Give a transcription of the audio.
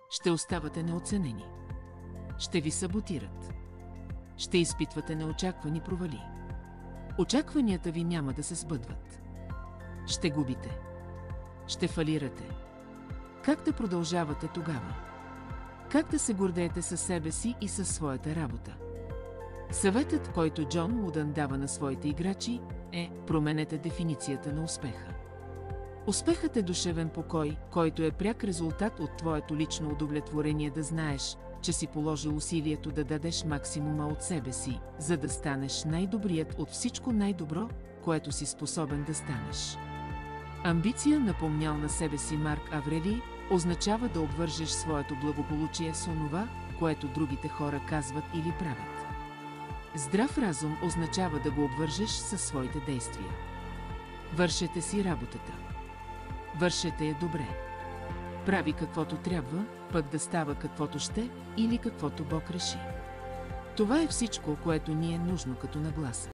ще оставате неоценени. Ще ви саботират. Ще изпитвате неочаквани провали. Очакванията ви няма да се сбъдват. Ще губите. Ще фалирате. Как да продължавате тогава? Как да се гордеете със себе си и със своята работа? Съветът, който Джон Удън дава на своите играчи, е: променете дефиницията на успеха. Успехът е душевен покой, който е пряк резултат от твоето лично удовлетворение да знаеш, че си положил усилието да дадеш максимума от себе си, за да станеш най-добрият от всичко най-добро, което си способен да станеш. Амбиция, напомнял на себе си Марк Аврели, означава да обвържеш своето благополучие с онова, което другите хора казват или правят. Здрав разум означава да го обвържеш със своите действия. Вършете си работата. Вършете я добре. Прави каквото трябва, пък да става каквото ще или каквото Бог реши. Това е всичко, което ни е нужно като нагласа.